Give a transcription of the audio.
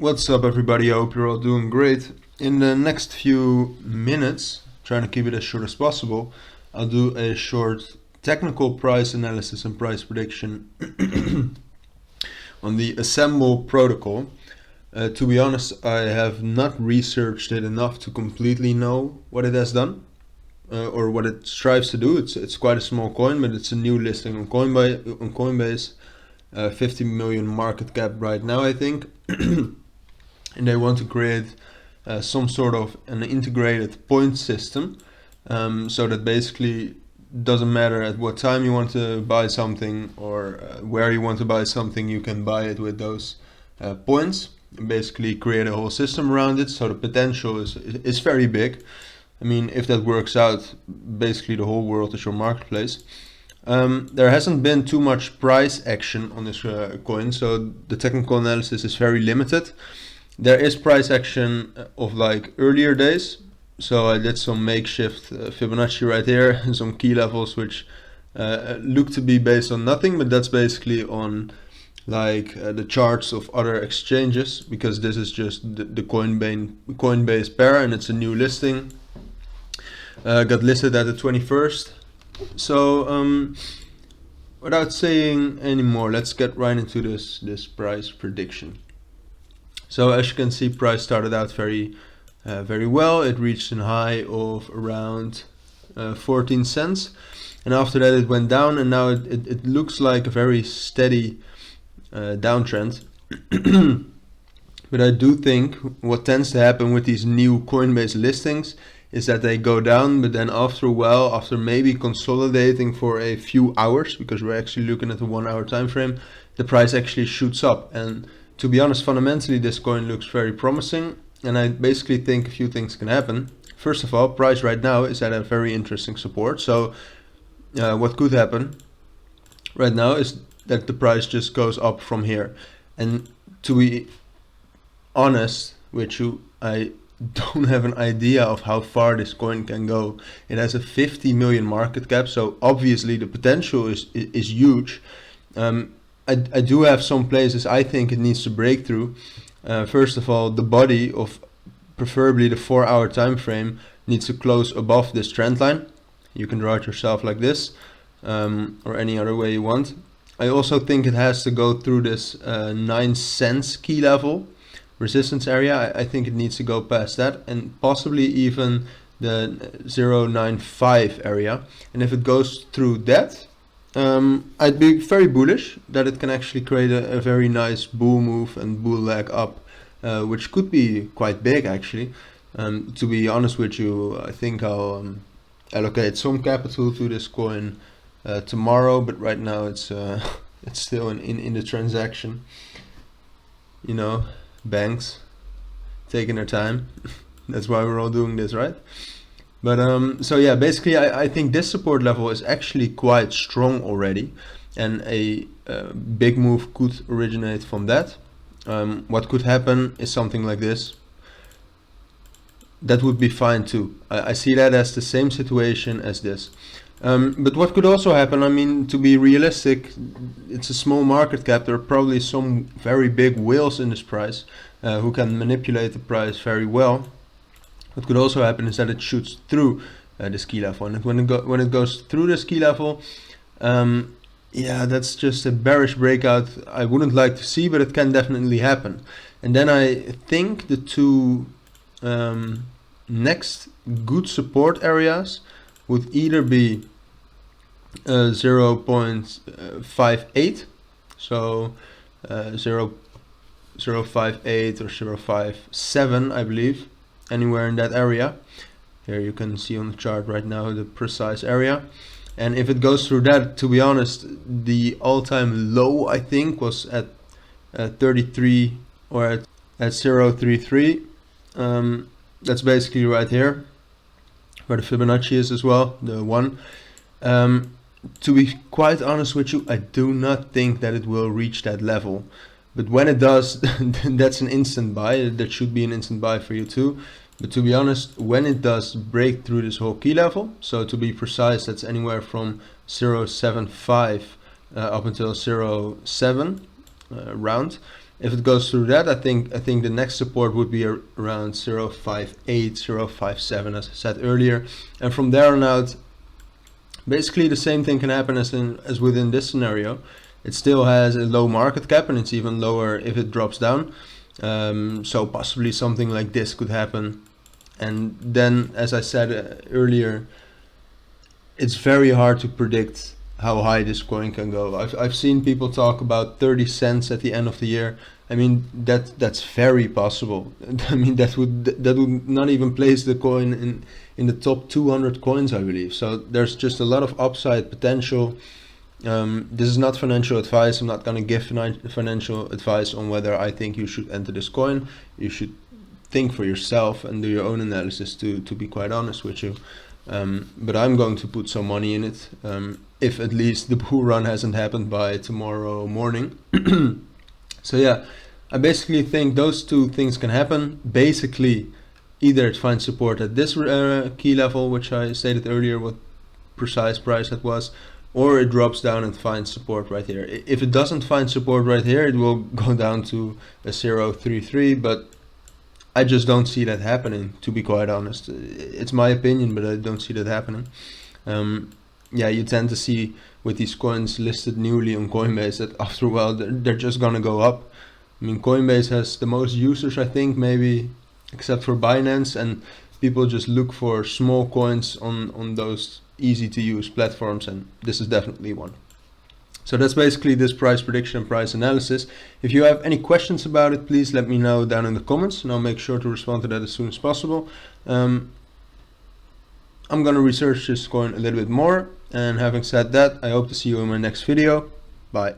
What's up, everybody? I hope you're all doing great. In the next few minutes, trying to keep it as short as possible, I'll do a short technical price analysis and price prediction on the Assemble protocol. To be honest, I have not researched it enough to completely know what it has done or what it strives to do. It's quite a small coin, but it's a new listing on Coinbase. 50 million market cap right now, I think. And they want to create some sort of an integrated point system, so that basically doesn't matter at what time you want to buy something or where you want to buy something, you can buy it with those points and basically create a whole system around it. So the potential is very big. I mean, if that works out, basically the whole world is your marketplace. There hasn't been too much price action on this coin, so the technical analysis is very limited. There is price action of like earlier days, so I did some makeshift Fibonacci right here and some key levels which look to be based on nothing, but that's basically on like the charts of other exchanges, because this is just the Coinbase pair and it's a new listing. Got listed at the 21st. So without saying any more, let's get right into this price prediction. So as you can see, price started out very well. It reached a high of around 14 cents, and after that it went down, and now it looks like a very steady downtrend. But I do think what tends to happen with these new Coinbase listings is that they go down, but then after a while, after maybe consolidating for a few hours, because we're actually looking at a 1 hour time frame, the price actually shoots up. And to be honest, fundamentally this coin looks very promising, and I basically think a few things can happen. First of all, price right now is at a very interesting support. So what could happen right now is that the price just goes up from here. And to be honest with you, I don't have an idea of how far this coin can go. It has a 50 million market cap, so obviously the potential is huge. I do have some places I think it needs to break through. First of all, the body of preferably the 4 hour time frame needs to close above this trend line. You can draw it yourself like this, or any other way you want. I also think it has to go through this 9 cents key level resistance area. I think it needs to go past that, and possibly even the 0.95 area. And if it goes through that, I'd be very bullish that it can actually create a very nice bull move and bull leg up, which could be quite big actually. To be honest with you, I think I'll allocate some capital to this coin tomorrow, but right now it's still in the transaction. You know, banks taking their time. That's why we're all doing this, right? But so yeah, basically I think this support level is actually quite strong already, and a big move could originate from that. What could happen is something like this. That would be fine too. I see that as the same situation as this. But what could also happen, I mean, to be realistic, it's a small market cap. There are probably some very big whales in this price who can manipulate the price very well. What could also happen is that it shoots through this key level, and when it goes through this key level, yeah, that's just a bearish breakout I wouldn't like to see, but it can definitely happen. And then I think the two next good support areas would either be 0.58, so 0.58 or 0.57, I believe, anywhere in that area. Here you can see on the chart right now the precise area. And if it goes through that, to be honest, the all-time low I think was at 33 or at 0.33. That's basically right here where the Fibonacci is as well, the 1. To be quite honest with you, I do not think that it will reach that level. But when it does, that's an instant buy. That should be an instant buy for you too. But to be honest, when it does break through this whole key level, so to be precise, that's anywhere from 0.75 up until 0.7 round. If it goes through that, I think the next support would be around 0.58, 0.57, as I said earlier, and from there on out, basically the same thing can happen as within this scenario. It still has a low market cap, and it's even lower if it drops down. So possibly something like this could happen, and then, as I said earlier, it's very hard to predict how high this coin can go. I've seen people talk about 30 cents at the end of the year. I mean, that's very possible. I mean, that would not even place the coin in the top 200 coins, I believe. So there's just a lot of upside potential. This is not financial advice. I'm not going to give financial advice on whether I think you should enter this coin. You should think for yourself and do your own analysis, to be quite honest with you. But I'm going to put some money in it, if at least the bull run hasn't happened by tomorrow morning. So yeah, I basically think those two things can happen. Basically, either it finds support at this key level, which I stated earlier what precise price that was, or it drops down and finds support right here. If it doesn't find support right here, it will go down to a 0.33, but I just don't see that happening, to be quite honest. It's my opinion, but I don't see that happening. Yeah, you tend to see with these coins listed newly on Coinbase that after a while they're just gonna go up. I mean, Coinbase has the most users, I think, maybe except for Binance, and people just look for small coins on those easy to use platforms, and this is definitely one. So that's basically this price prediction, price analysis. If you have any questions about it, please let me know down in the comments, and I'll make sure to respond to that as soon as possible. I'm gonna research this coin a little bit more, and having said that, I hope to see you in my next video. Bye.